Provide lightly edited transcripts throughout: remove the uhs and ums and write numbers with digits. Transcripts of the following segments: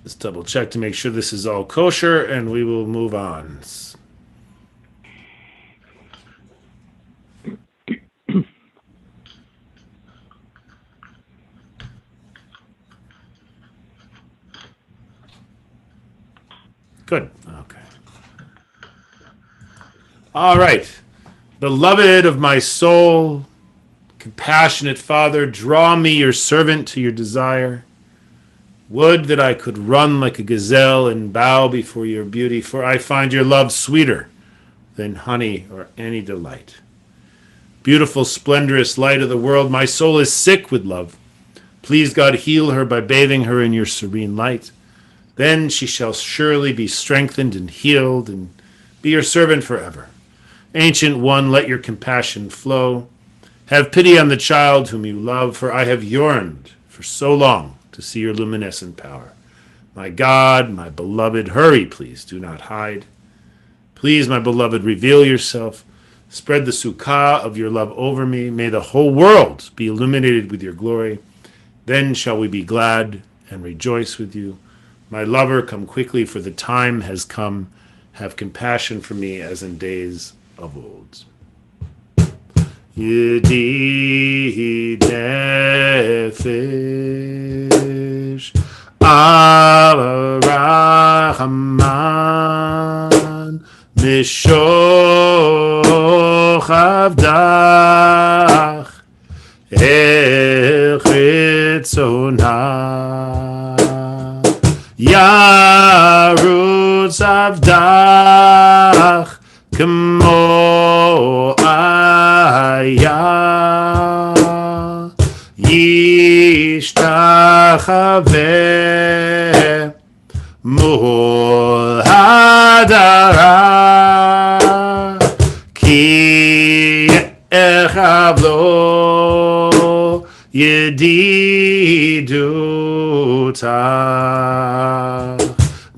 Let's double check to make sure this is all kosher, and we will move on. Good. Okay. All right. Beloved of my soul, compassionate Father, draw me, your servant, to your desire. Would that I could run like a gazelle and bow before your beauty, for I find your love sweeter than honey or any delight. Beautiful, splendorous light of the world, my soul is sick with love. Please, God, heal her by bathing her in your serene light. Then she shall surely be strengthened and healed and be your servant forever. Ancient One, let your compassion flow. Have pity on the child whom you love, for I have yearned for so long to see your luminescent power. My God, my beloved, hurry, please, do not hide. Please, my beloved, reveal yourself. Spread the sukkah of your love over me. May the whole world be illuminated with your glory. Then shall we be glad and rejoice with you. My lover, come quickly, for the time has come. Have compassion for me as in days of old. Yedi nefesh Avarahaman Mishoch Avdach Echitzonah Yarutz Avdach Kmo Aya Yishtachaveh Mol Hadara Ki Echavlo Yediduta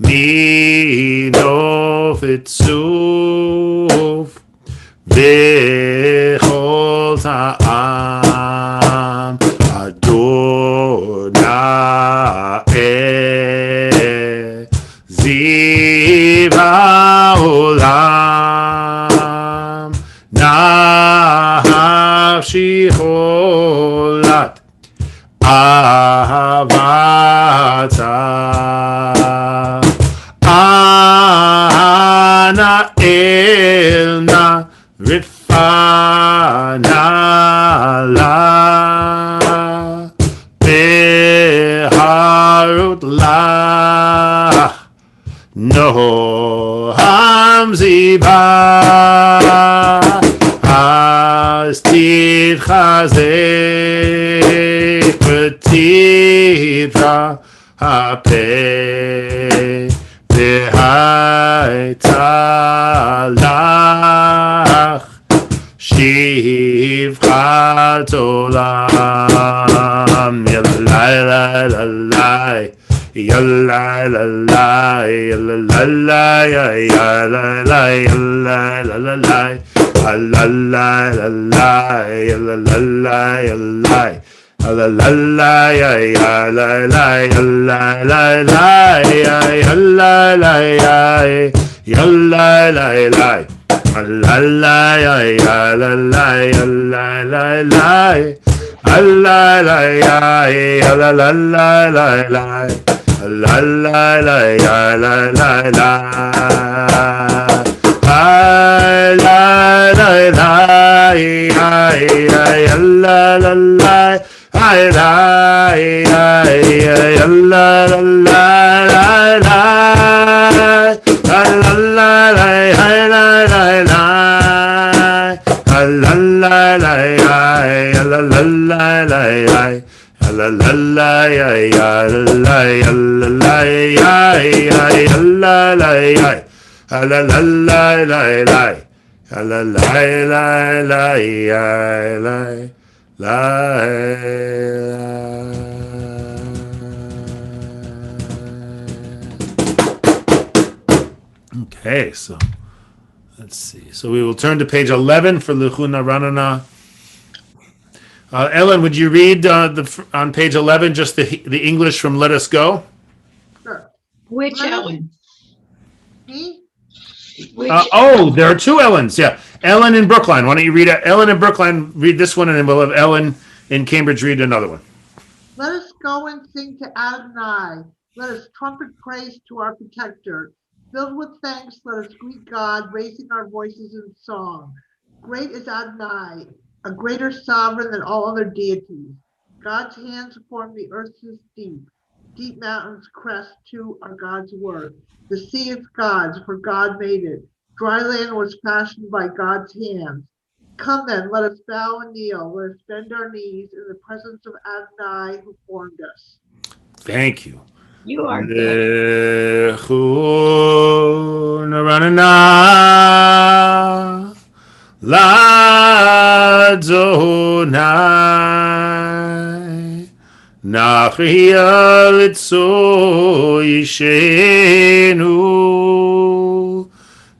Mino Fitzuf Bechol Ta'am Adonai Ziv HaOlam Nafshi Cholat Ahavata Ana Elna Rifana La Beharut La No Hamziba Astiv Chazek Petitra Hape Behaita Shivchat olam Yalai lalai Yalai lalai Yalai lalai Yalai lalai Alalai lalai Yalalai yalai Alalai yalalai Yalalai yalalai Yalalai Alalai yalalai Yalalai Alalai yalalai Alalai Okay, so let's see. So we will turn to page 11 for Lechuna Ranana. Ellen, would you read on page 11 just the English from Let Us Go? Sure. Which Ellen? Me? There are two Ellens. Yeah, Ellen in Brookline. Why don't you read Ellen in Brookline? Read this one, and then we'll have Ellen in Cambridge read another one. Let us go and sing to Adonai. Let us trumpet praise to our protector. Filled with thanks, let us greet God, raising our voices in song. Great is Adonai, a greater sovereign than all other deities. God's hands form the earth's deep. Deep mountains crest too are God's work. The sea is God's, for God made it. Dry land was fashioned by God's hands. Come then, let us bow and kneel. Let us bend our knees in the presence of Adonai who formed us. Thank you. You are good. L'Adonai Nachriya Litzo Yishenu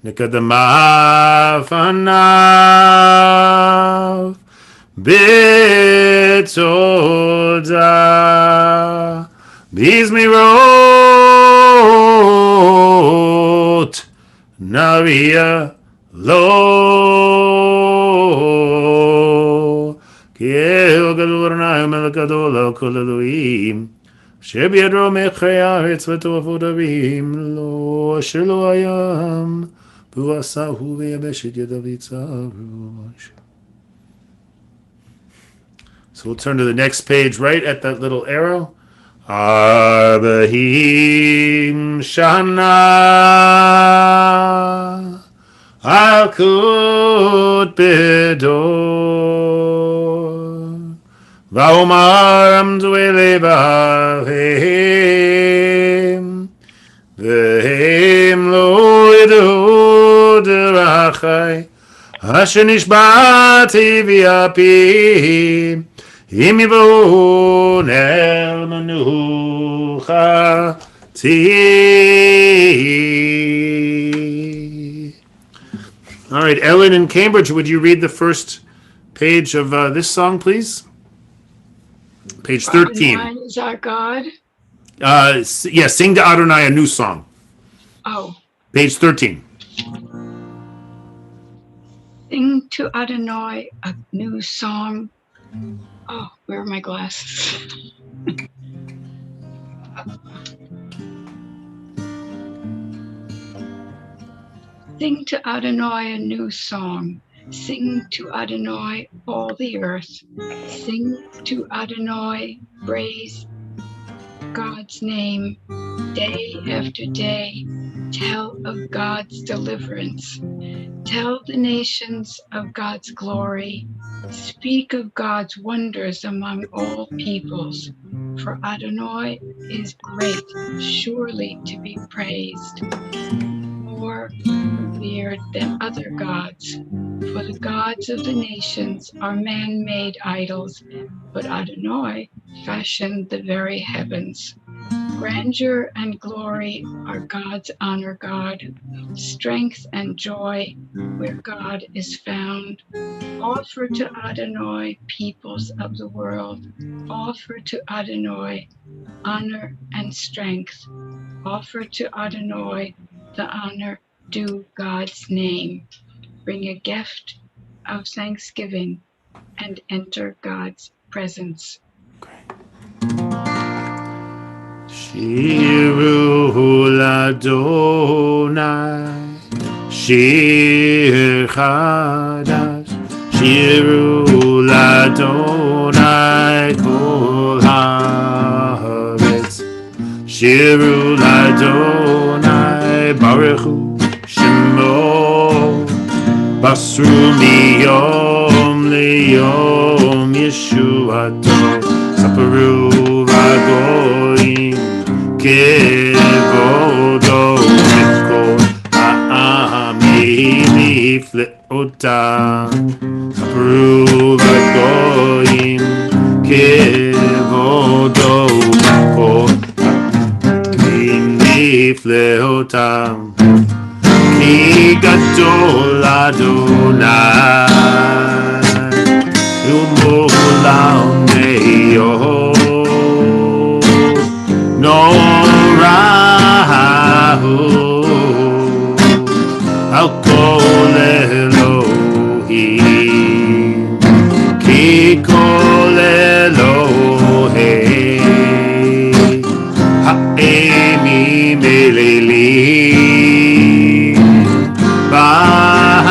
Nikadama Fanav Bitoda Bizmirot Naria Lo Kiel Gadol Ranai Melech Gadol Kol Elohim Shebiadro Mechei Haaretz V'Tovot Avim Lo Asher Lo Hayam V'Asahu V'Yabeshet Yadav Yitzarosh. So we'll turn to the next page right at that little arrow. Arbahim Shana Alkut Bedor Vaomar Amdue Levavim Vehim Lo Yedu Derachai Asher Nishbati V'Yapim Im Yivon El Menuchati. All right, Ellen in Cambridge, would you read the first page of this song, please? Page 13. Adonai is our God. Sing to Adonai a new song. Oh. Page 13. Sing to Adonai a new song. Oh, where are my glasses? Sing to Adonai a new song. Sing to Adonai all the earth. Sing to Adonai, praise God's name. Day after day, tell of God's deliverance. Tell the nations of God's glory. Speak of God's wonders among all peoples. For Adonai is great, surely to be praised, more revered than other gods. For the gods of the nations are man-made idols, but Adonai fashioned the very heavens. Grandeur and glory are God's honor God, strength and joy where God is found. Offer to Adonai, peoples of the world. Offer to Adonai honor and strength. Offer to Adonai the honor due God's name. Bring a gift of thanksgiving and enter God's presence. Shiru l'Adonai Shir Chadash Shiru l'Adonai Kol Haaretz Shiru l'Adonai Baruchu Shemo Basru miyom liyom Yeshuato Saparu v'agoyim Kevodo Mitkol Ha'amim Nifleotam Saparu v'agoyim Kevodo Mitkol Ha'amim Nifleotam gadol Adonai u'molam ne'yo norahu al kol Elohim ki kol Elohim ha'emim elelim ba'Adonai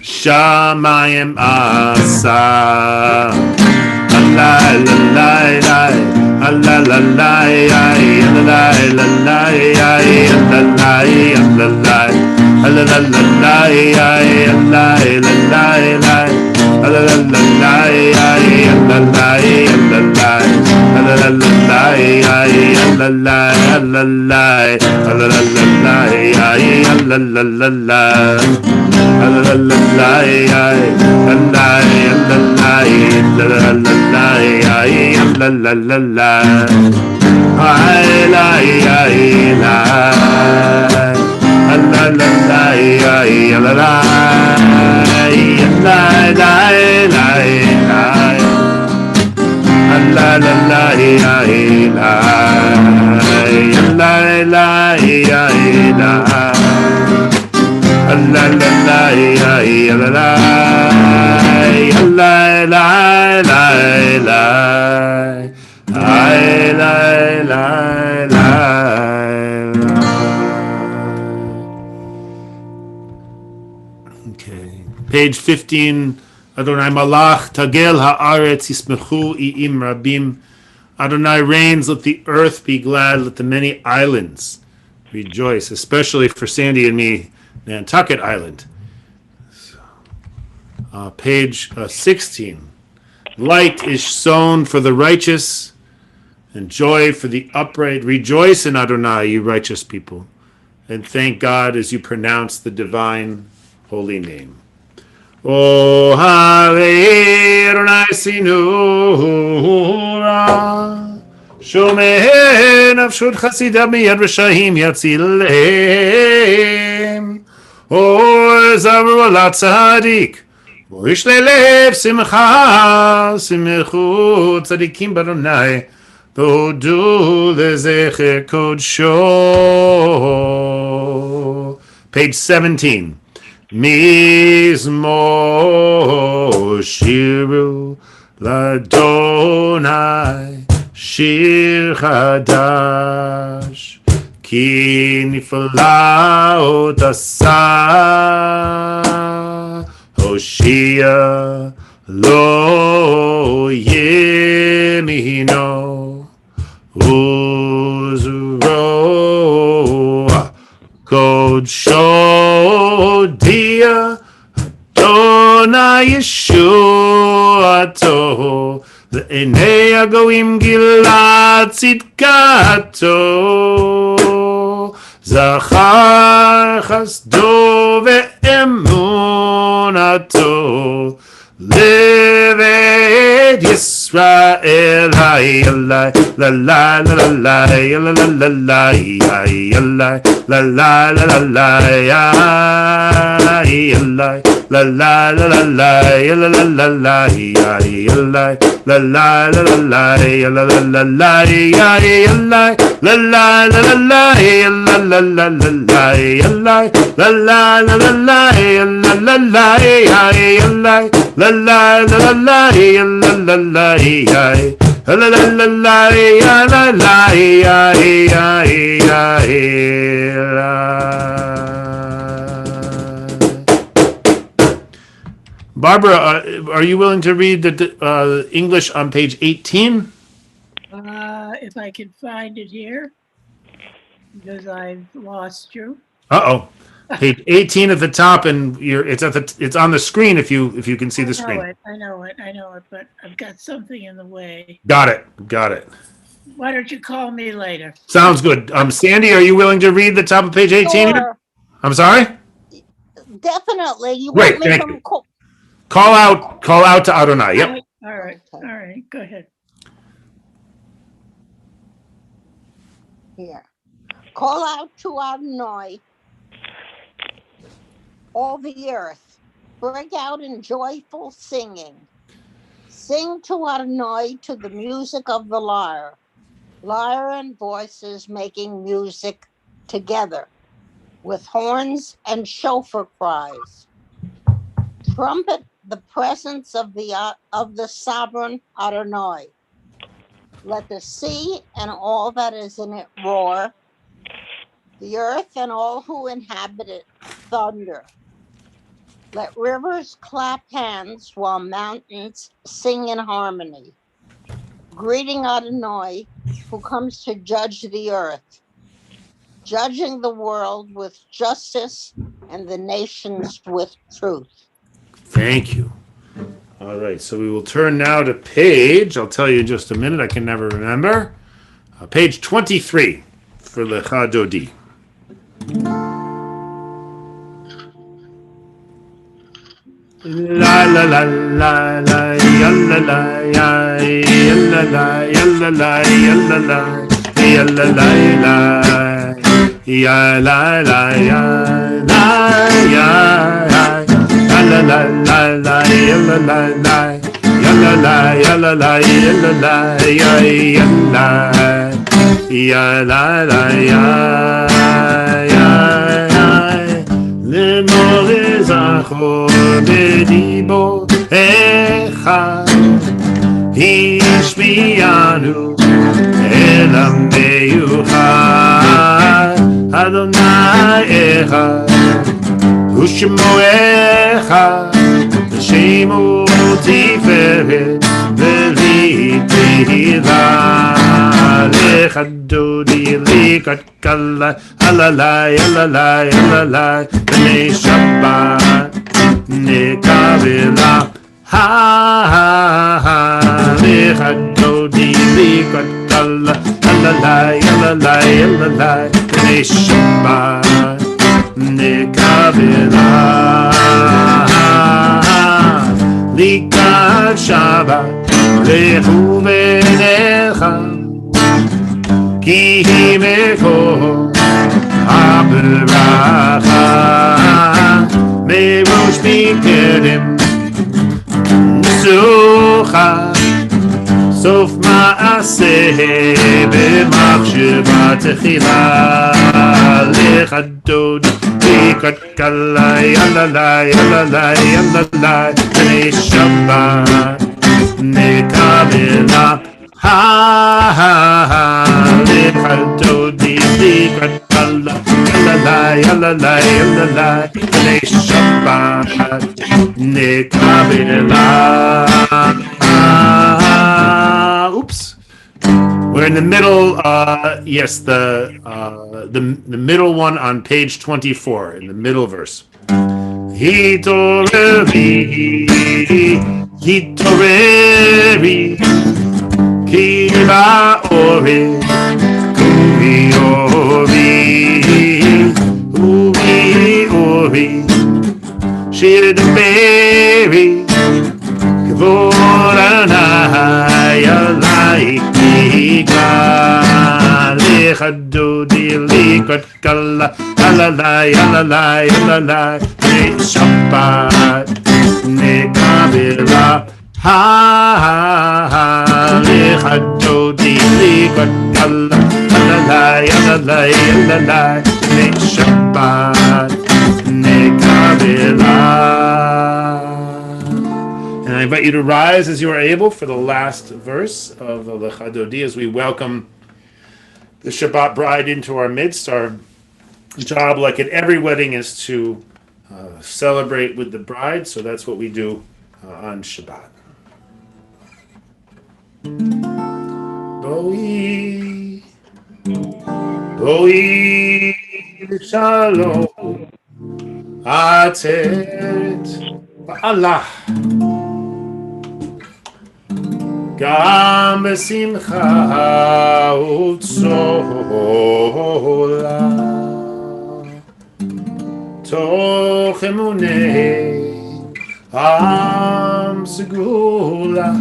shamayim asa la la la la la la la Okay. Page 15. Adonai Malach Tagel Haaretz Yismechu I'im Rabim. Adonai reigns, let the earth be glad, let the many islands rejoice, especially for Sandy and me, Nantucket Island. Page 16. Light is sown for the righteous, and joy for the upright. Rejoice in Adonai, you righteous people, and thank God as you pronounce the divine holy name. Oh, Hare Adonai Sinura, Shomer Nafshut Chasidah Miyad Rishayim Yatzilem. Oh, Zavru Ala Tzadik, Morish Lelev Simcha, Simchu Tzadikim Baronai, Vodu Lezecher Kodsho. Page 17. Mizmor Shiru Ladonai Shir Chadash Ki Niflaot Asa Hoshia Lo Yemino Uzro Kodsho Dia Adonai Yeshuato Le'enei Hagoyim Gilad Tzidkato Zachar Chasdo Ve'emunato Levet Yisrael Hayalai La la la la la la la la la Hayalai La la la la la Hayalai La la la la la la la la la Hayalai La la la la la la la la la Hayalai La la la la la la la la la la Hayalai La la la la la la la la Hayalai La la la la la la la la la la la la. Barbara, are you willing to read the English on page 18? If I can find it here, because I've lost you. Uh-oh. Page 18 at the top, and it's on the screen if you can see the screen. I know it, but I've got something in the way. Got it. Why don't you call me later? Sounds good. Sandy, are you willing to read the top of page 18? Sure. I'm sorry? Definitely. You Great, want me thank from you. Call out to Adonai. Yep. All right, go ahead. here? Call out to Adonai, all the earth. Break out in joyful singing. Sing to Adonai to the music of the lyre. Lyre and voices making music together with horns and shofar cries. Trumpet the presence of the sovereign Adonai. Let the sea and all that is in it roar. The earth and all who inhabit it thunder. Let rivers clap hands while mountains sing in harmony. Greeting Adonai, who comes to judge the earth, judging the world with justice and the nations with truth. Thank you. All right, so we will turn now to page, I'll tell you in just a minute, I can never remember. Page 23 for Lecha Dodi. La la la la la ya la la ya la la ya la la ya la la ya la la ya la la ya la ya la la la la ya la la la ya la la ya la la ya la la ya la la ya למורה זכור בדיבו אחד השמיענו אל המיוחד אדוני אחד ושמו אחד ושמו תפארת ולתהילה לך דודי לקראת קלה הללי הללי הללי בני שבת נקבלה לך דודי לקראת קלה הללי הללי הללי בני שבת נקבלה לקראת שבת לכו ונלחם כי היא מקור הברכה מראש מקדם נסוכה סוף מעשה במחשבה תחילה לך דוד לקראת קלה יללה יללה יללה בני שבת נקבלה לך דודי לקראת קלה יללה יללה יללה בני שבת נקבלה. Oops. We're in the middle, yes, the middle one on page 24, in the middle verse. Hitoreri, hitoreri, kiva ori, uri ori, ori, shir the berry, kavod anai alai. לך דודי לקראת קלה הללי הללי הללי בשבת נקבלה לך דודי לקראת קלה הללי הללי הללי בשבת נקבלה. And I invite you to rise as you are able for the last verse of the Lecha Dodi as we welcome the Shabbat bride into our midst. Our job, like at every wedding, is to celebrate with the bride, so that's what we do on Shabbat. Boi, boi, shalom, atet, Allah. גם בשמחה וצהולה תוך אמוני עם סגולה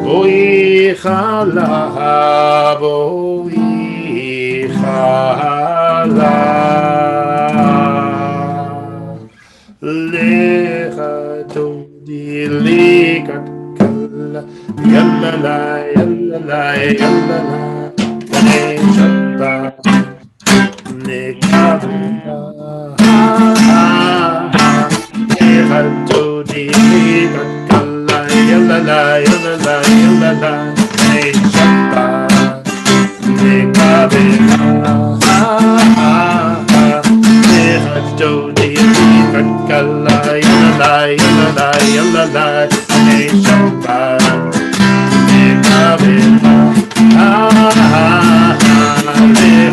בואי חלה בואי la yalla la B'nai Shabbat Nekabela Hadodi Kala yalla la yalla la yalla la B'nai Shabbat Nekabela Hadodi Kala yalla la yalla la yalla la B'nai Shabbat Nekabela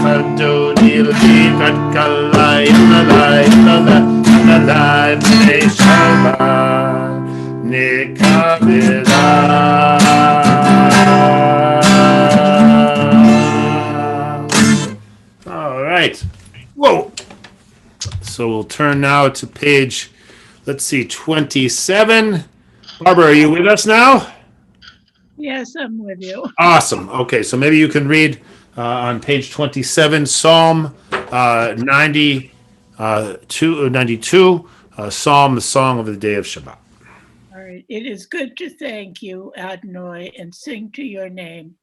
Hadodi Kala yalla la yalla la Alive B'nai Shabbat Nekabela. All right. Whoa. So we'll turn now to page, let's see, 27. Barbara, are you with us now? Yes, I'm with you. Awesome. Okay, so maybe you can read on page 27, Psalm 92, Psalm, the song of the day of Shabbat. All right. It is good to thank you, Adonai, and sing to your name,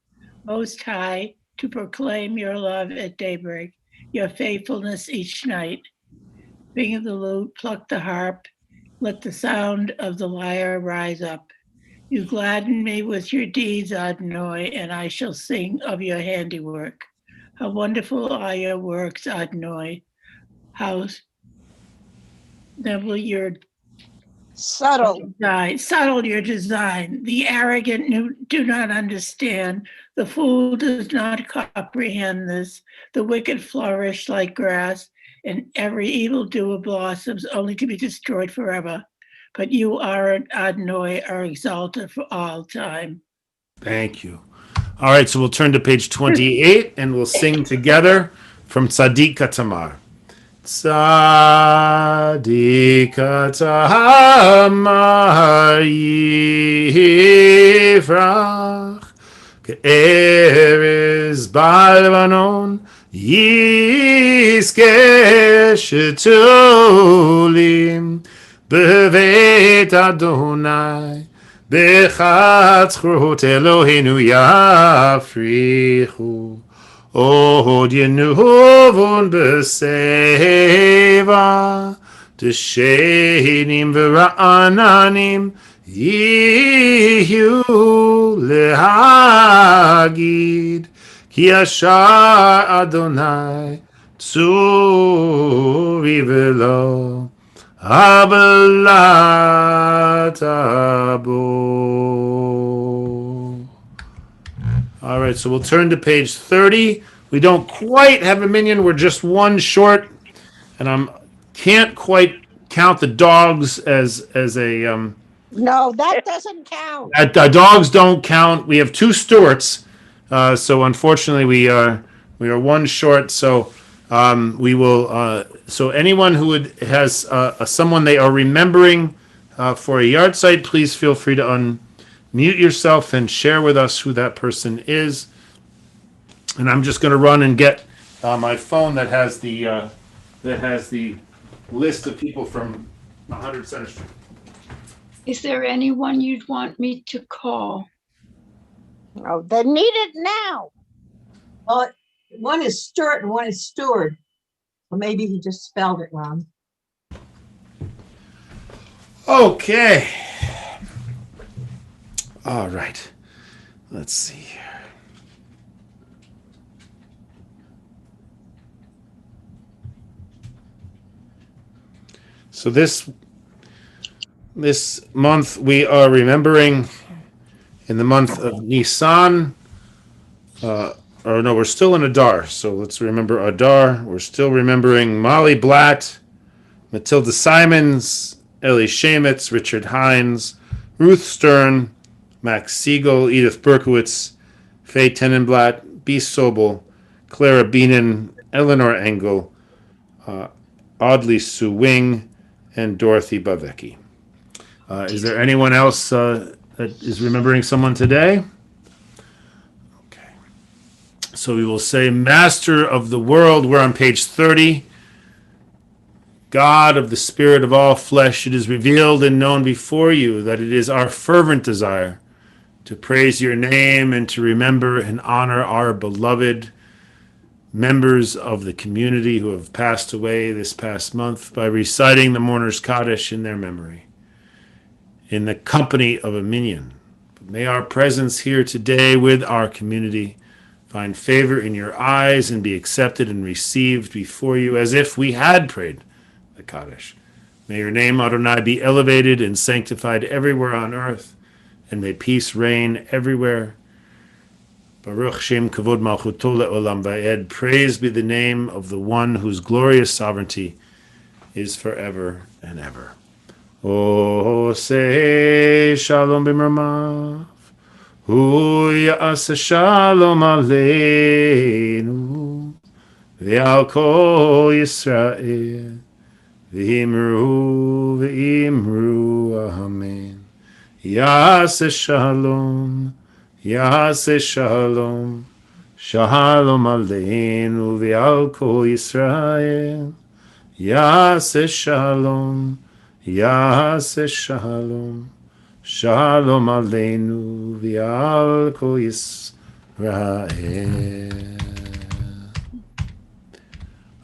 Most High, to proclaim your love at daybreak, your faithfulness each night. Bring the lute, pluck the harp, let the sound of the lyre rise up. You gladden me with your deeds, Adonai, and I shall sing of your handiwork. How wonderful are your works, Adonai. How subtle your Subtle. subtle your design. The arrogant do not understand. The fool does not comprehend this. The wicked flourish like grass, and every evildoer blossoms only to be destroyed forever. But you are, Adonai, are exalted for all time. Thank you. All right, so we'll turn to page 28 and we'll sing together from Tzadik Katamar. Tzadik Katamar yifrach ke'erez ba'lebanon yizkeh shetulim b'veit Adonai b'chatzrut Eloheinu yafrichu od yenuvun b'seva d'shenim v'ra'ananim yihu lehagid ki yashar Adonai tzuri v'lo Kabbalat. All right, so we'll turn to page 30. We don't quite have a minion. We're just one short, and I can't quite count the dogs as a. No, that doesn't count. Dogs don't count. We have two Stewarts, so unfortunately we are one short. So we will. So anyone who has someone they are remembering for a yard site, please feel free to unmute yourself and share with us who that person is. And I'm just going to run and get my phone that has the list of people from 100 Center Street. Is there anyone you'd want me to call? Oh, they need it now. Well, one is Stewart and one is Stewart. Well, maybe he just spelled it wrong. Okay. All right. Let's see here. So this month we are remembering in the month of Nisan. Or no, we're still in Adar. So let's remember Adar. We're still remembering Molly Blatt, Matilda Simons, Ellie Shamitz, Richard Hines, Ruth Stern, Max Siegel, Edith Berkowitz, Faye Tenenblatt, B. Sobel, Clara Beenan, Eleanor Engel, Audley Sue Wing, and Dorothy Bavecki. Is there anyone else that is remembering someone today? Okay. So we will say, Master of the world. We're on page 30. God of the spirit of all flesh, it is revealed and known before you that it is our fervent desire to praise your name and to remember and honor our beloved members of the community who have passed away this past month by reciting the Mourner's Kaddish in their memory, in the company of a minyan. May our presence here today with our community find favor in your eyes and be accepted and received before you as if we had prayed the Kaddish. May your name, Adonai, be elevated and sanctified everywhere on earth, and may peace reign everywhere. Baruch Shem Kavod Malchuto Le'olam Va'ed. Praise be the name of the one whose glorious sovereignty is forever and ever. Oh, say Shalom b'mirmav. Hu ya'aseh Shalom aleinu. Ve'al kol Yisrael. V'imru amen. Ya'aseh Shalom. Ya'aseh Shalom. Shalom aleinu. Ve'al kol Yisrael. Ya'aseh Shalom. Ya'aseh Shalom. Shalom aleinu v'al kol Yisrael.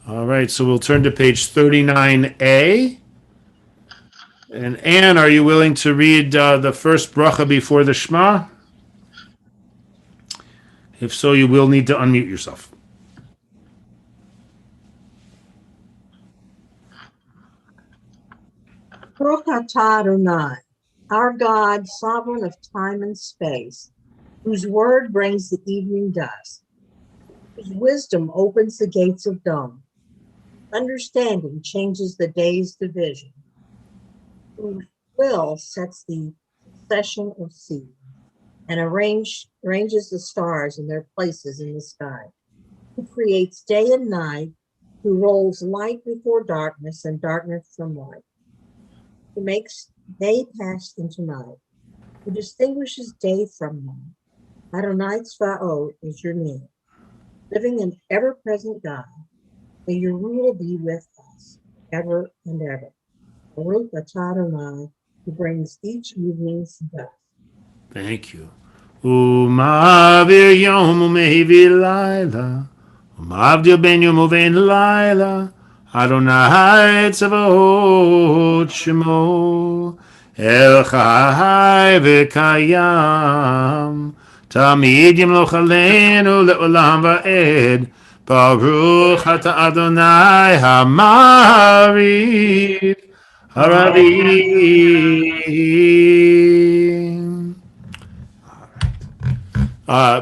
All right, so we'll turn to page 39a. And Anne, are you willing to read the first bracha before the Shema? If so, you will need to unmute yourself. Baruch atah Adonai, our God, sovereign of time and space, whose word brings the evening dusk, whose wisdom opens the gates of dawn, understanding changes the day's division, whose will sets the succession of seasons, and arranges the stars in their places in the sky, who creates day and night, who rolls light before darkness and darkness from light, who makes day pass into night, who distinguishes day from night. Adonai Tzvaot is your name. Living and ever-present God, may your rule be with us ever and ever. Baruch atah Adonai, who brings each evening's dusk. Thank you. Uma'avir yom u'mehivir laila. Uma'avdil ben yom u'vein laila. Adonai tzavaot shemo. El chai v'kayam. Tamid yimloch aleinu le'olam va'ed. Baruch atah Adonai ha'mariv haravim.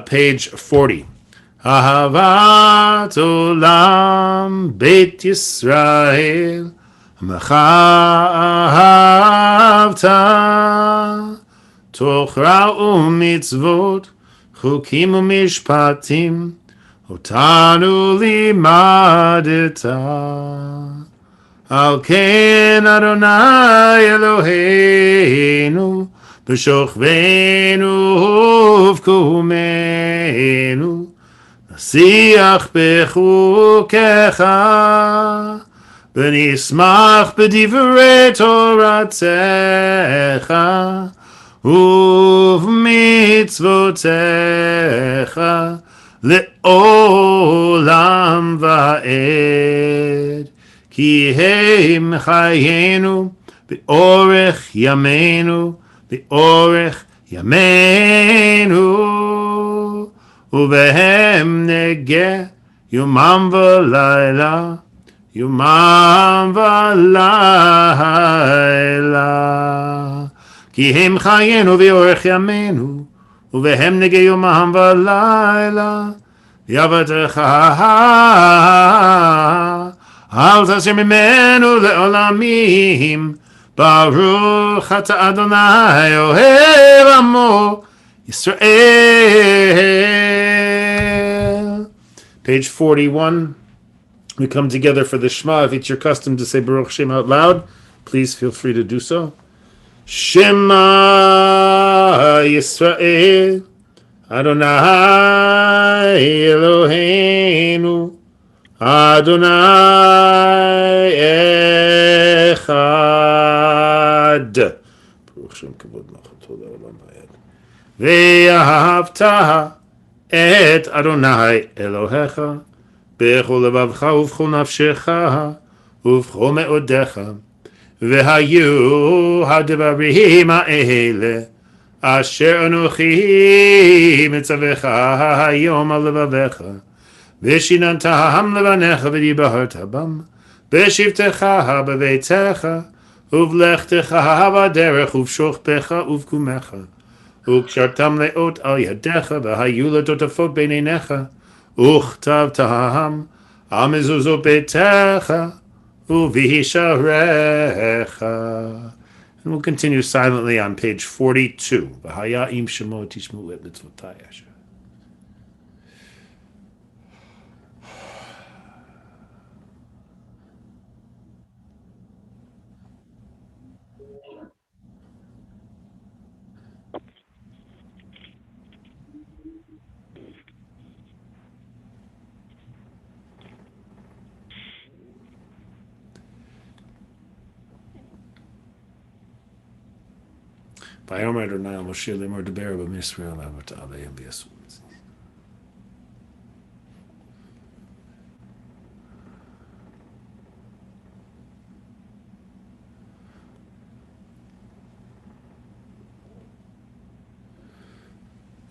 Page 40. Ahavat olam Beit Yisrael Mechahavta Torah u'mitzvot Chukim u'mishpatim Otanu limadeta Al ken Adonai Eloheinu B'shochveinu uvkumeinu Nasiach bechukecha V'nismach b'divrei Toratecha Uv'mitzvotecha Le'olam va'ed Ki heim chayenu B'orech yameinu B'orech yameinu Uvehem negeh yomam v'layla Yomam v'layla Ki hem chayenu v'orech yameinu Uvehem negeh yomam v'layla Yavatecha Al tasir mimenu le'olamim Baruch atah Adonai Ohev Amo Yisrael. Page 41. We come together for the Shema. If it's your custom to say Baruch Shem out loud, please feel free to do so. Shema Yisrael Adonai Eloheinu Adonai Echad. Baruch Shem Kavod Malchuto Le'olam Va'ed. ואהבת את אדוני אלוהיך בכל לבבך ובכל נפשך ובכל מאודיך. והיו הדברים האלה אשר אנוכי מצווך היום על לבביך, ושיננתם לבניך ודיברת בם, בשבתך בביתך, ובלכתך בדרך, ובשוכבך ובקומך, וקשרתם לאות על ידיך, והיו לטוטפות בין עיניך, וכתבתם על מזוזות ביתך, ובשעריך. And we'll continue silently on page 42. V'haya im shemo tishmu et mitzvotai asher. Vayomer Adonai al Moshe lemor deber b'Yisrael avot aleim v'yasum.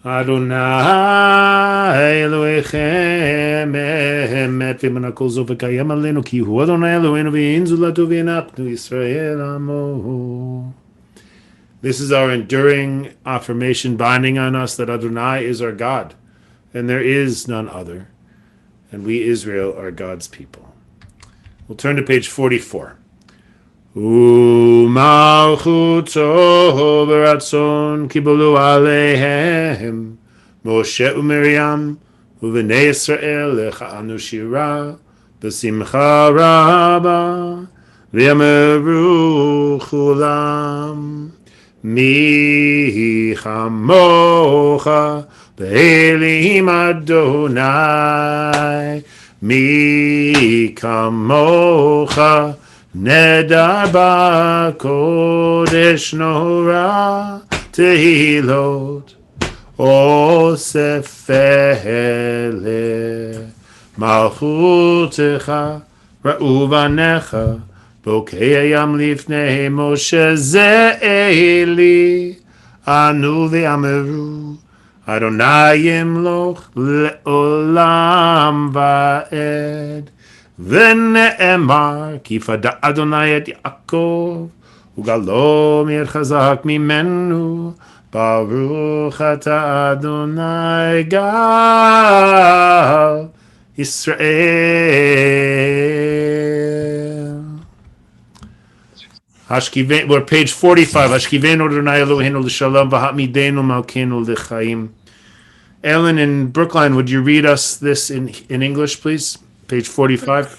Adonai Elohechem emet v'man hakol zo v'kayem aleinu ki hu Adonai Eloheinu v'yin zulatu v'yanachnu Yisrael amo. This is our enduring affirmation binding on us that Adonai is our God, and there is none other, and we, Israel, are God's people. We'll turn to page 44. U'malchuto b'ratzon kibolu aleihem Moshe u'Miriam u'vnei Yisrael lecha'anu shira b'simcha rabba v'yameru chulam Mi chamocha be'elim Adonai Mi kamocha nedar ba'kodesh nora tehilot osefele malchutecha ra'u banecha Bokeyam lifnei Moshe ze'eli anu ve'ameru Adonai yimloch le'olam va'ed v'ne'emar ki fada Adonai et Yaakov ugalo mir chazak mimenu baruch ata Adonai gal Israel. Hashkiven, we're page 45. Hashkivenu Adonai Eloheinu l'shalom v'hatmidenu malkeinu l'chaim. Ellen in Brookline, would you read us this in English, please? Page 45.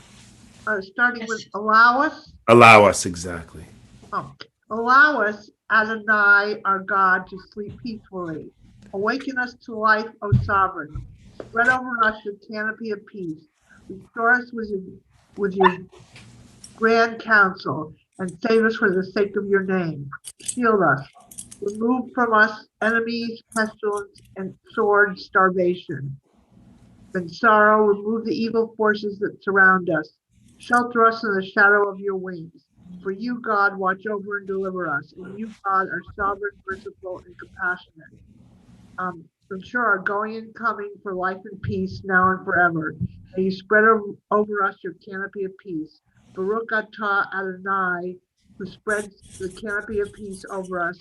Starting with allow us. Allow us, exactly. Allow us, Adonai, our God, to sleep peacefully. Awaken us to life, O sovereign. Spread over us your canopy of peace. Restore us with your grand counsel, and save us for the sake of your name. Shield us. Remove from us enemies, pestilence, and sword, starvation. And sorrow, remove the evil forces that surround us. Shelter us in the shadow of your wings. For you, God, watch over and deliver us. And you, God, are sovereign, merciful, and compassionate. Ensure our going and coming for life and peace now and forever. May you spread over us your canopy of peace. Baruch atah Adonai, who spreads the canopy of peace over us,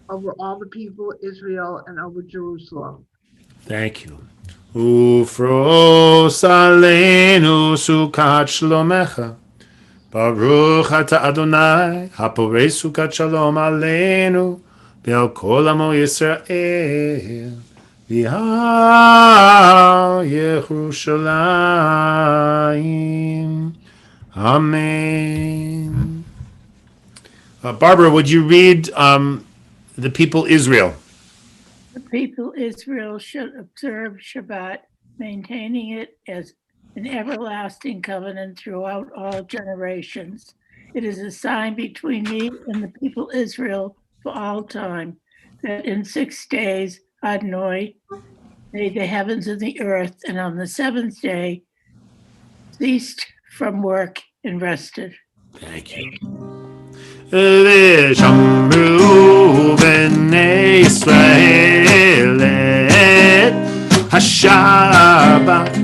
over all the people of Israel, and over Jerusalem. Thank you. Ufros aleinu sukat shlomecha. Baruch ata Adonai, haporei sukat shalom aleinu, be'al kol amo Yisrael, v'hal Yerushalayim. Amen. Barbara, would you read the people Israel? The people Israel should observe Shabbat, maintaining it as an everlasting covenant throughout all generations. It is a sign between me and the people Israel for all time. that in 6 days Adonai made the heavens and the earth, and on the seventh day ceased from work and rested. Thank you. ושמרו בני ישראל את השבת,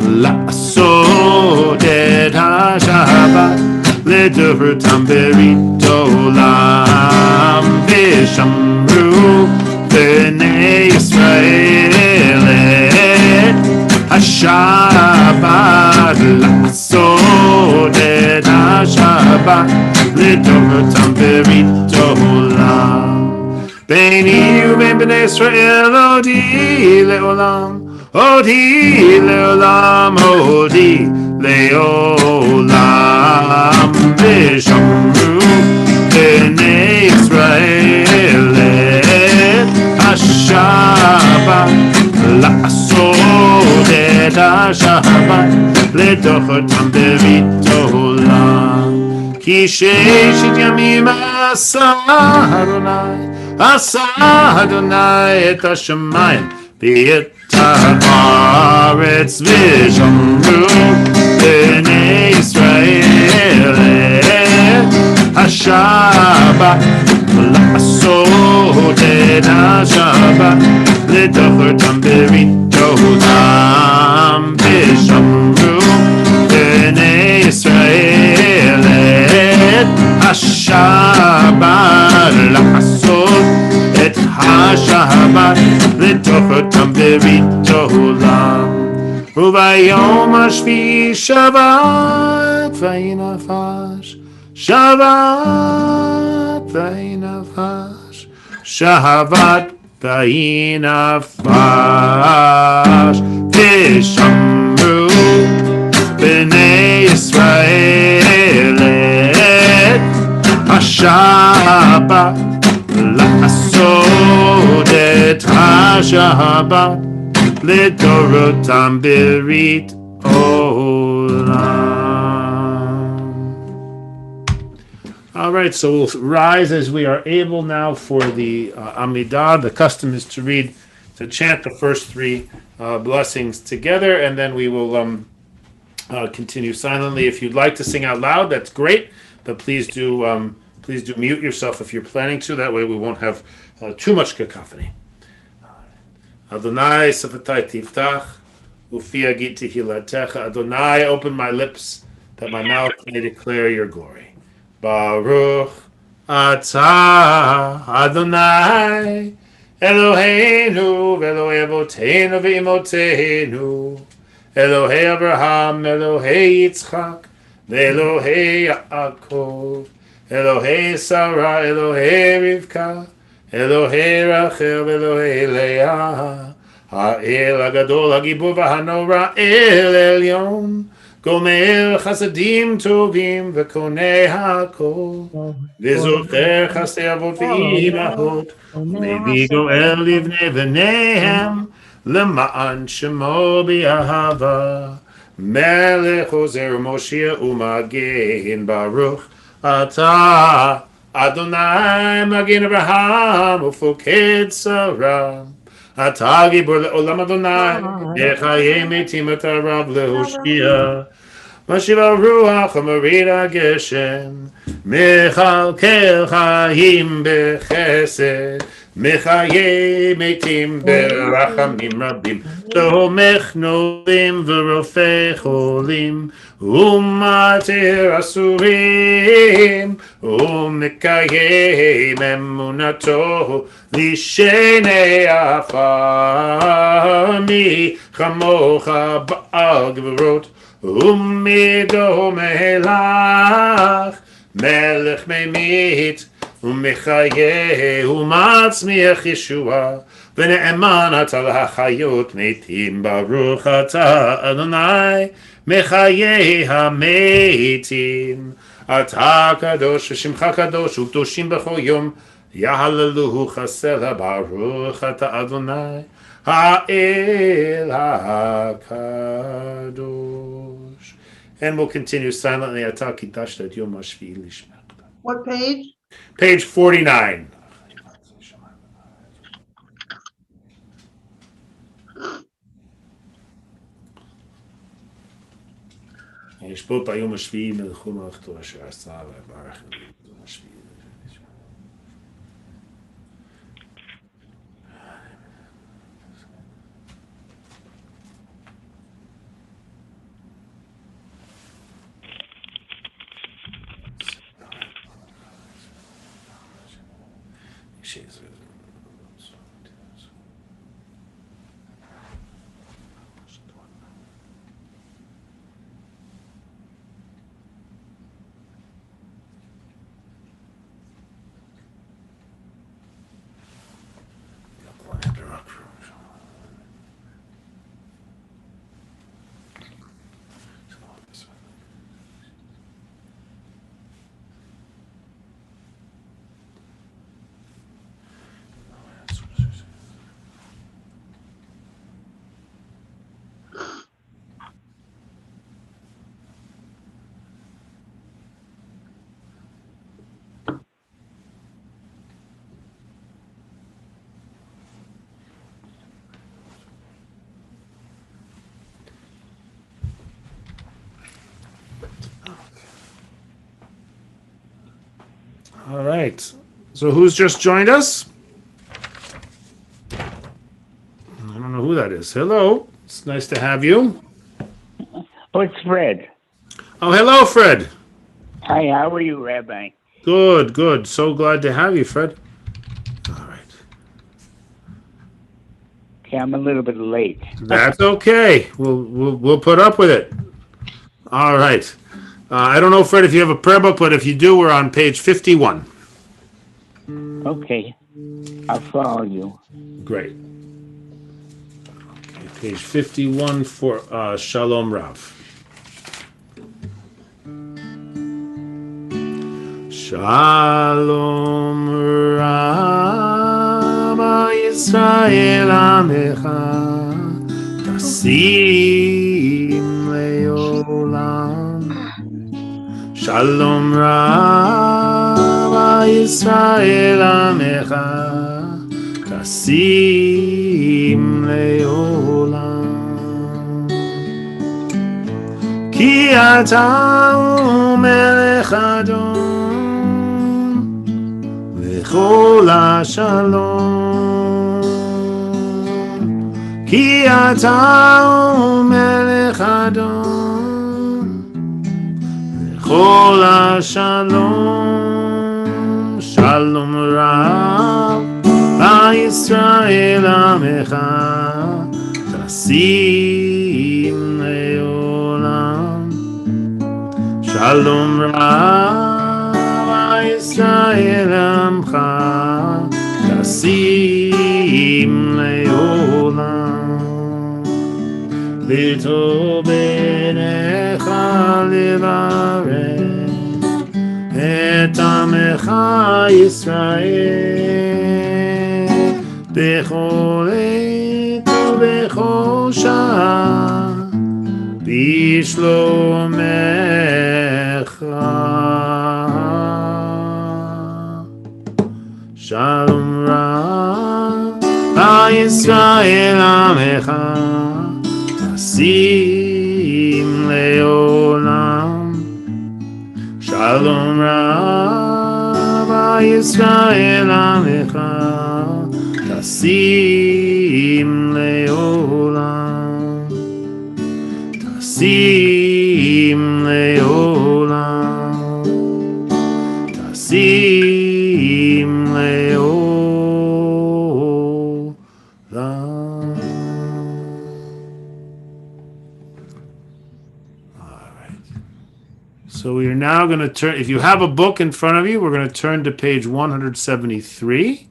לעשות את השבת לדורתם ברית עולם. ושמרו בני ישראל את השבת, לעשות את השבת לדורתם ברית עולם. ביני ובין בני ישראל הודי לעולם, הודי לעולם, הודי לעולם. ושמרו בני ישראל את השבת, לעשות את השבת לדורתם ברית עולם. כי 6 ימים עשה אדוני את השמיים ואת הארץ. ושמרו בני ישראל את השבת, לעשות את השבת לדורתם ברית עולם. ושמרו בני ישראל את השבת, לעשות את השבת לדורתם ברית עולם. וביום השביעי שבת ויהי נפש, שבת ויהי נפש, שבת ויהי נפש. ושמרו בני ישראל את השבת, לעשות את השבת לדורתם ברית עולם. All right, so we'll rise as we are able now for the Amidah. The custom is to chant the first 3 blessings together, and then we will continue silently. If you'd like to sing out loud, that's great, but please do mute yourself if you're planning to. That way we won't have too much cacophony. Adonai safatai tiftach, ufi agit tehilatecha. Adonai, open my lips that my mouth may declare your glory. Baruch atah Adonai Eloheinu v'Elokei Avoteinu v'Imotenu, Elohei Abraham, Elohei Yitzchak, Elohei Yaakov, Elohei Sarah, Elohei Rivka, Elohei Rachel, Elohei Leah, Ha'el Hagadol Hagibur v'Hanora El Elyon, Gomer Chasadim Tovim v'Konei HaKol, V'Zocher Chasei Avot v'Imahot, U'Mevi Goel Livnei V'neihem, L'ma'an Shemo B'Ahava, Melech Ozer Moshiach U'Magen. Baruch Atah Adonai Magen Abraham U'Foked Sarah, Atah Gibor Le'olam Adonai, B'chayei Metim Ata Rav Lehoshia, Mashiva Ruach HaMorida Geshem, Mechalkel Chaim B'Chesed, Mechayei Metim B'Rachamim Rabim, Tomech Nolim V'Rofei Cholim, U'Mater Asurim, U'Mekayem Emunato Lishenei Afar, Mi Chamocha Ba'al Gvorot, U'Mido Melach, Melech Memit, U'Mechaye U'Matzmiach Yeshua, V'ne'eman Ata L'Hachayot Metim. Baruch Ata Adonai Mechaye HaMetim, Ata Kadosh V'Shimcha Kadosh U'Kdoshim B'chol Yom Yahaleluhu Chasela. Baruch Ata Adonai Ha'el HaKadosh. And we'll continue silently. Ata Kidashta Et Yom HaShvi'i Lishmech. What page? Page 49. ישפוט ביום השביעי מלאכו מלאכתו אשר עשה ויברך אלוהים ביום השביעי. All right. So who's just joined us? I don't know who that is. Hello. It's nice to have you. Oh, it's Fred. Oh, hello, Fred. Hi, how are you, Rabbi? Good, good. So glad to have you, Fred. All right. Okay, I'm a little bit late. That's okay. We'll put up with it. All right. I don't know, Fred, if you have a prayer book, but if you do, we're on page 51. Okay, I'll follow you. Great. Okay, page 51 for Shalom Rav. Shalom Rav Yisrael Amecha Tasim Leolam Shalom Rav Yisrael Amecha Tasim Leolam Ki Ata Melech Adon V'chol HaShalom Ki Ata Melech Adon V'chol HaShalom Shalom Rav Yisrael Amecha Tasim Leolam Shalom Rav Yisrael Amecha Tasim Leolam V'to benecha levarech et Amecha Yisrael bechol עת ובכל שעה בשלומך שלום רב ישראל עמך תשים לעולם שלום רב ישראל עמך תשים לעולם תשים לעולם תשים לעולם. All right. So we are now going to turn, if you have a book in front of you, we're going to turn to page 173.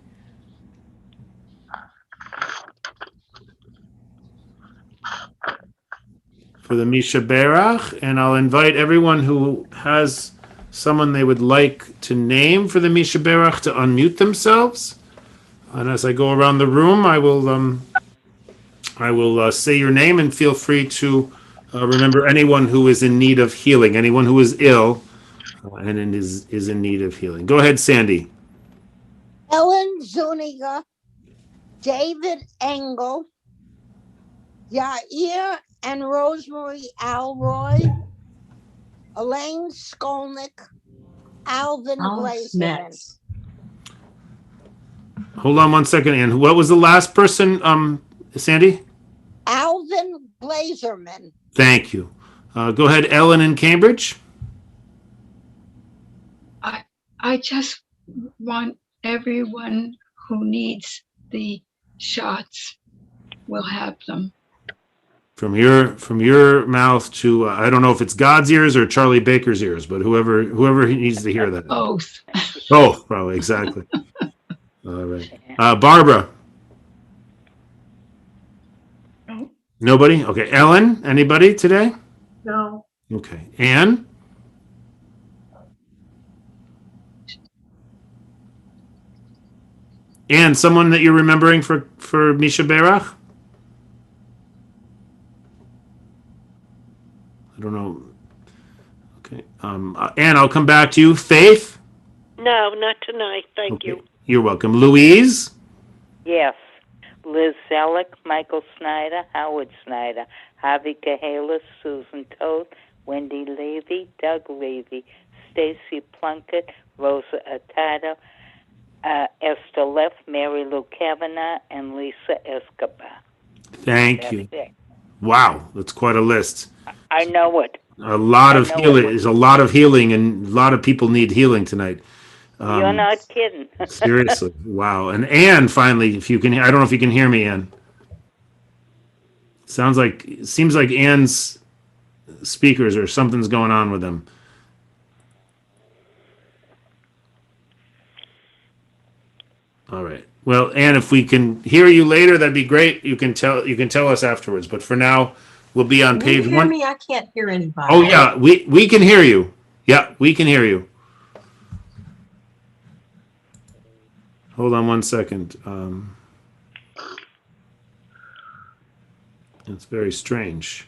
For the Misha Berach, and I'll invite everyone who has someone they would like to name for the Misha Berach to unmute themselves. And as I go around the room, I will say your name and feel free to remember anyone who is in need of healing, anyone who is ill and is in need of healing. Go ahead, Sandy. Ellen Zuniga, David Engel, Yair and Rosemary Alroy, Elaine Skolnick, Alvin Alex Glazerman. Metz. Hold on one second, Ann. What was the last person, Sandy? Alvin Glazerman. Thank you. Go ahead, Ellen in Cambridge. I just want everyone who needs the shots will have them. From your mouth to I don't know if it's God's ears or Charlie Baker's ears, but whoever he needs to hear that. Both. Both, probably, exactly. All right. Barbara. No. Nobody? Okay. Ellen, anybody today? No. Okay. Anne? Anne, someone that you're remembering for Misha Berach? I don't know. Okay. Anne, I'll come back to you. Faith? No, not tonight. Thank you. You're welcome. Louise? Yes. Liz Zellick, Michael Snyder, Howard Snyder, Javi Cahalas, Susan Toth, Wendy Levy, Doug Levy, Stacy Plunkett, Rosa Atado, Esther Leff, Mary Lou Kavanagh, and Lisa Escobar. Thank you. Wow, that's quite a list. I know it. A lot of healing. There's a lot of healing, and a lot of people need healing tonight. You're not kidding. Seriously, wow. And Anne, finally, if you can, I don't know if you can hear me, Anne. Seems like Anne's speakers or something's going on with them. All right. Well, Anne, if we can hear you later, that'd be great. You can tell us afterwards. But for now, we'll be on page Can you hear one. me? I can't hear anybody. Oh yeah, we can hear you. Yeah, we can hear you. Hold on one second. It's very strange.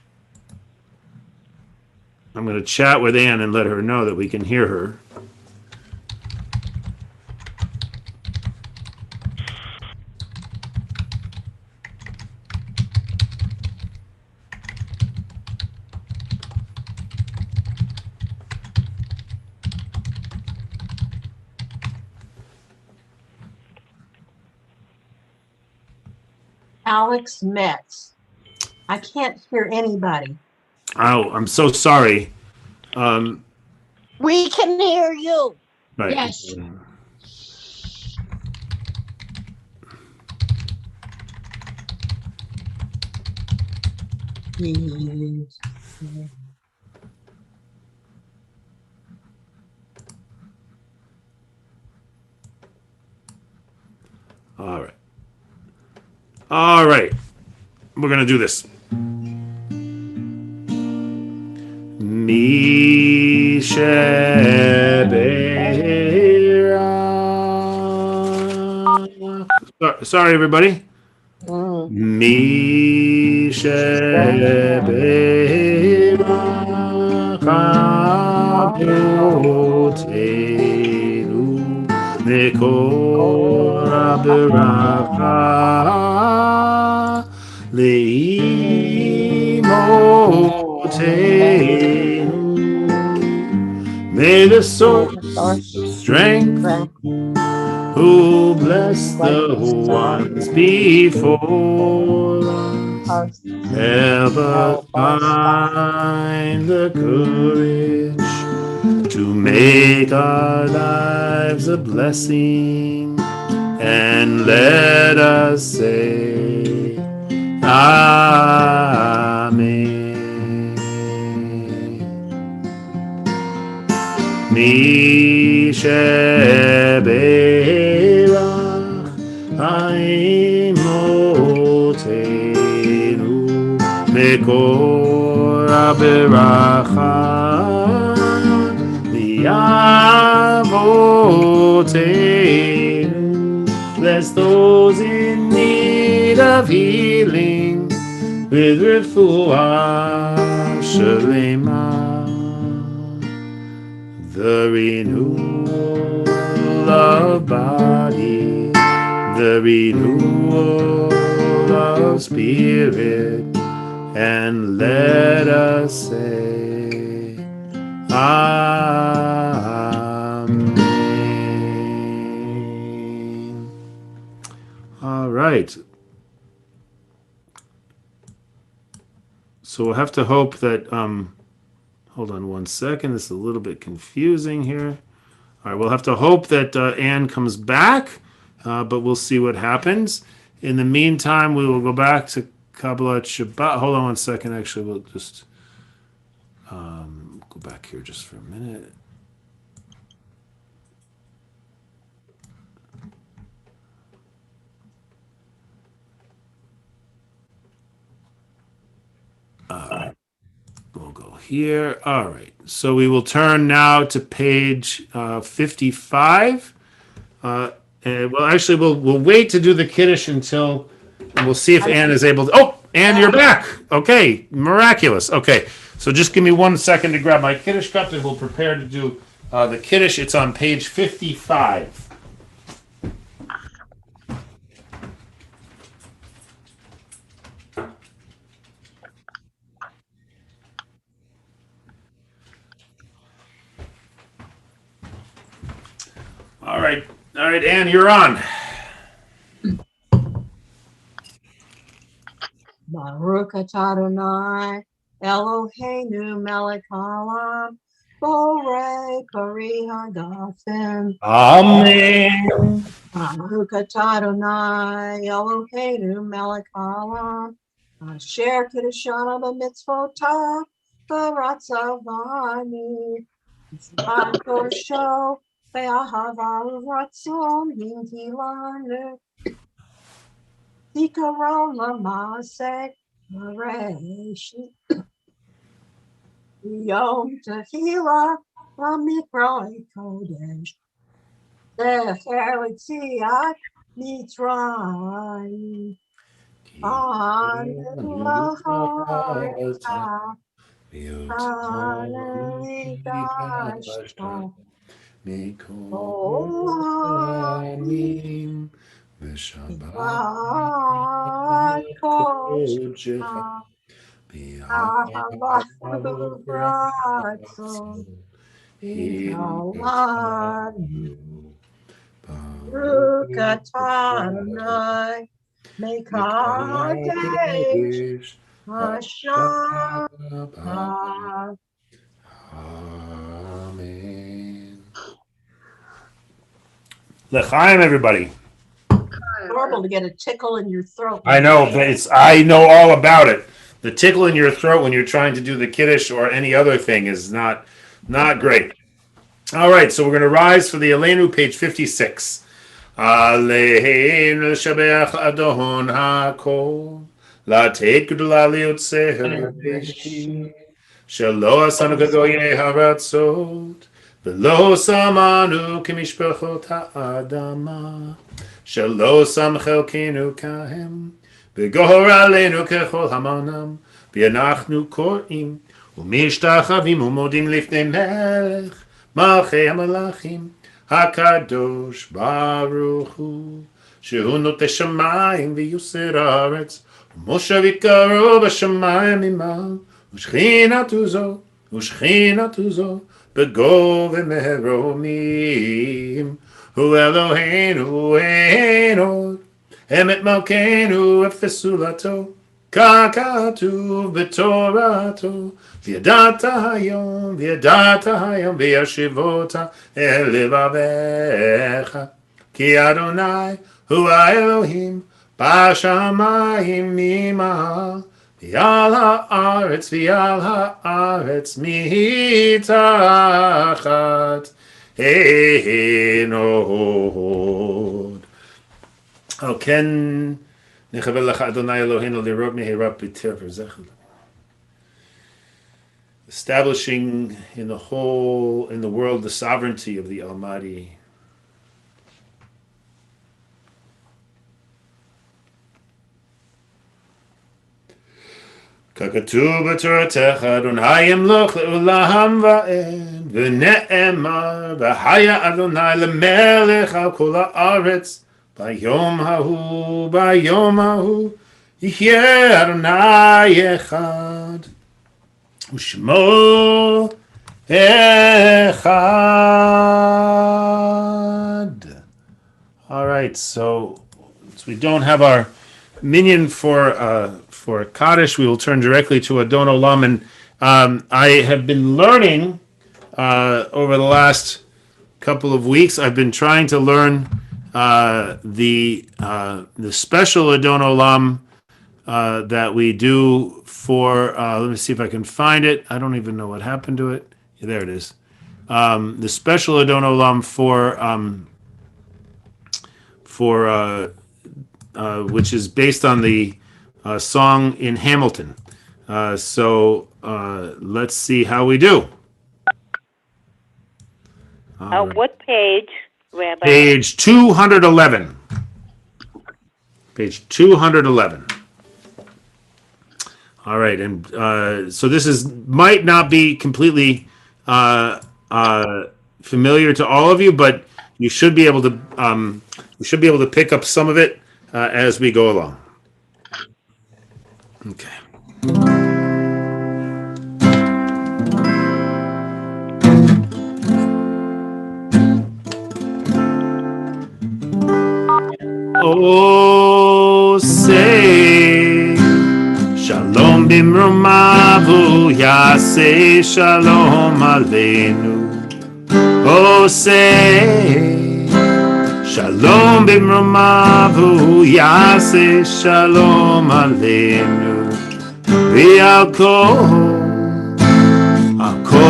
I'm going to chat with Anne and let her know that we can hear her. Alex Metz. I can't hear anybody. Oh, I'm so sorry. We can hear you. Right. Yes. All right. All right. We're going to do this. Sorry, everybody. May the source of strength who bless the ones before us ever find the courage to make our lives a blessing, and let us say Amen. Mi sheberach haimotenu mekor haberacha li'avotenu. Bless those in need of healing with refuah shalema. The renewal of body, the renewal of spirit, and let us say Amen. All right. So we'll have to hope that, hold on one second. This is a little bit confusing here. All right, we'll have to hope that Anne comes back, but we'll see what happens. In the meantime, we will go back to Kabbalat Shabbat. Hold on one second. Actually, we'll just go back here just for a minute. We'll go here. All right. So we will turn now to page 55. And well, actually, we'll wait to do the Kiddush until, and we'll see if Anne is able to. Oh, Anne, you're back. Okay, miraculous. Okay, so just give me 1 second to grab my Kiddush cup, and we'll prepare to do the Kiddush. It's on page 55. All right, Anne, you're on. Baruch atah Adonai Eloheinu melech haolam borei pari hagafen. Amen. Baruch atah Adonai Eloheinu melech haolam asher kiddushana b'mitzvotav v'ratzavani b'zman kosho ve'ahava u'ratzon hintilanu Zikaron Lamase Mareshi Yom Tehila Lamikro Kodesh Sefer Litziat Mitzrayim Anelahata Anelidashta Oani Shabbat Kodesh Ahavahu Ratzon Ikalanu Baruch atah Adonai Mekadesh HaShabbat. Amen. L'chaim, everybody. Horrible to get a tickle in your throat. I know. I know all about it. The tickle in your throat when you're trying to do the Kiddush or any other thing is not great. All right, so we're going to rise for the Aleinu, page 56. Aleinu l'shabeach Adon hakol latet gdula liotzeher b'shki shelo asanu gagoyei haratzot v'lo samanu k'mishpachot ha'adama shelo sam chelkenu kahem v'gohor aleinu kechol hamanam v'anachnu korim u'mishtachavim u'modim lifnei melech malchei hamalachim HaKadosh Baruch Hu Shehu noteh shamayim v'yusir haaretz u'moshav yikaro b'shamayim imal u'shchinatu zo b'go v'meheromim Hu Eloheinu ein od emet malkeinu efesulato kakatuv b'torato V'yadata hayom v'yashivota el levavecha Ki Adonai hu ha'Elohim b'shamayim mimahal V'yal ha'aretz mitachat enod Al ken nechavel lecha Adonai Eloheinu lirot meherab b'tir v'zechel Establishing in the world, the sovereignty of the Almighty. Kakatuv b'toratecha Adonai yamloch le'olam va'ed v'ne'emar v'haya Adonai lemelech al kol ha'aretz bayom hahu yihyeh Adonai echad Ushmo Echad. All right, so we don't have our minion for Kaddish, we will turn directly to Adon Olam. And I have been learning over the last couple of weeks. I've been trying to learn the special Adon Olam that we do for. Let me see if I can find it. I don't even know what happened to it. Yeah, there it is. The special Adon Olam for which is based on the song in Hamilton. So let's see how we do. What page, Rabbi? Page 211. Page 211. All right, and so this might not be completely familiar to all of you, but you should be able to pick up some of it as we go along. Okay. Oh, say Shalom bimromavu yaseh Shalom aleinu. Oh, say Shalom bimromavu yaseh Shalom aleinu. V'al kol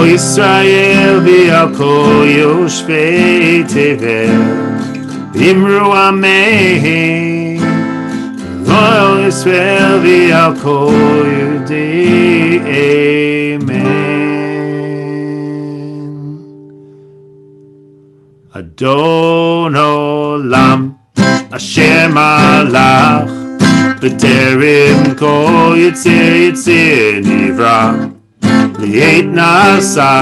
Yisrael v'al kol yoshvei tevel. Imru Amen, Lo Yisrael v'al kol Yehudei, Amen. Adon Olam, Asher Malach, B'terem kol Yitzir Nivra, Li'et Nasa,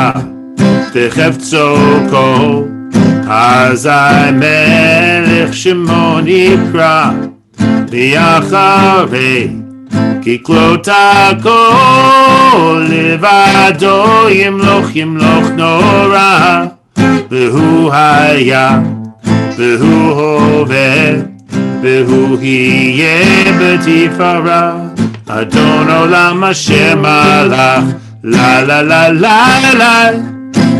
V'chefzo kol, Azai melech shemo nikra v'yacharei kiklot hakol levado yimloch nora v'hu haya v'hu hoveh v'hu hiyeh b'tifara Adon Olam Asher Malach la la la la la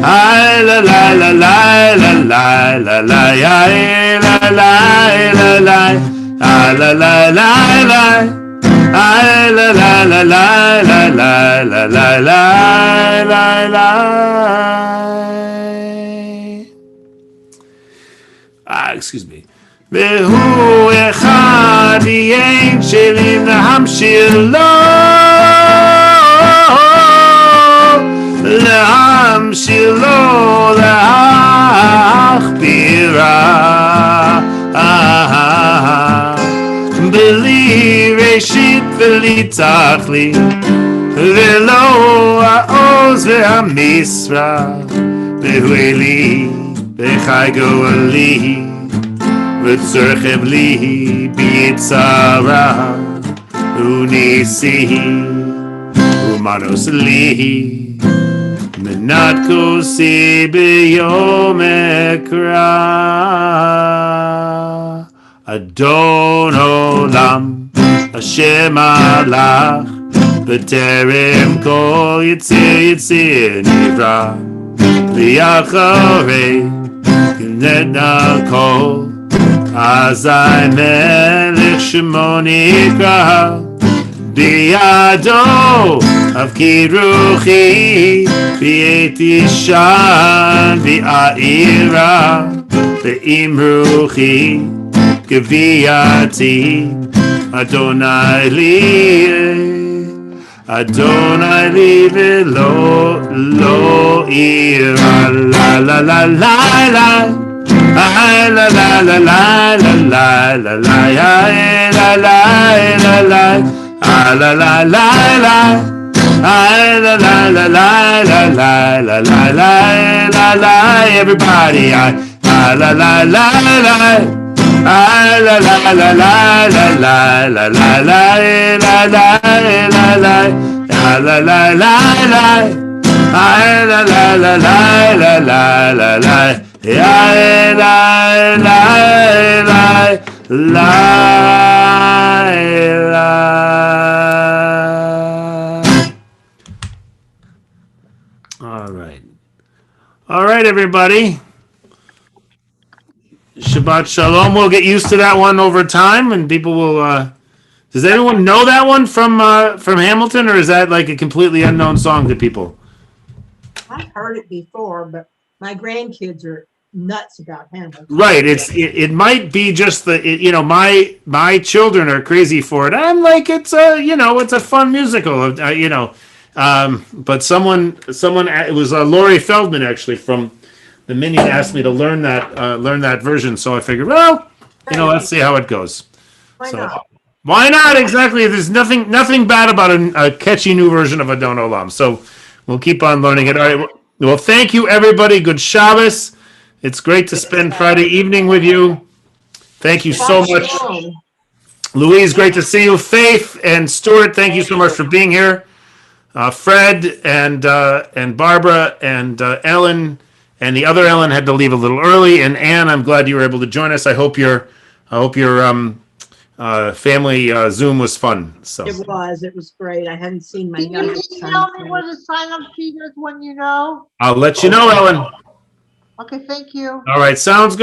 ay la la la la la la la la ay la la la la ay la la la la ay la la la la la la la la la la. Excuse me. והוא אחד יין שלי להמשיל לו להמשיל לו להכבירה בלי ראשית בלי תכלית ולא העוז והמשרה והוא אלי וחי גואלי וצרכב לי ביצרה וניסי ומנוס לי מנת כוסי ביום אקרא אדון עולם השם מלך בטרם כל יציר נברא ואחרי נתנה כל אזי מלך שמו נקרא בידו אבקיר רוחי בעת ישן ועירה ועם רוחי גבייתי אדוני לי ולא לא אירה לה לה לה לה לה ay la la la la la la la la ay la la la la ay la la la la ay la la la la la la la la la la everybody ay la la la la ay la la la la la la la la la la la la la la la la la I la la la la la la la la. I la la la la la. All right. All right, everybody. Shabbat Shalom. We'll get used to that one over time, and people will. Does anyone know that one from Hamilton, or is that like a completely unknown song to people? I've heard it before, but my grandkids are nuts about Hamilton. Right. It might be just my children are crazy for it. I'm like it's a fun musical. But someone it was Laurie Feldman actually from the Minion asked me to learn that version. So I figured, well, let's see how it goes. Why not? Why not? Exactly. There's nothing bad about a catchy new version of Adon Olam. So we'll keep on learning it. All right. Well, thank you, everybody. Good Shabbos. It's great to spend Friday evening with you. Thank you so much. Louise, great to see you. Faith and Stuart, thank you so much for being here. Fred and Barbara and Ellen and the other Ellen had to leave a little early. And Ann, I'm glad you were able to join us. I hope your family Zoom was fun. So It was great. I hadn't seen my Can you youngest email son. me where the sign-up sheet is when you know? I'll let you know, Ellen. Okay, thank you. All right, sounds good.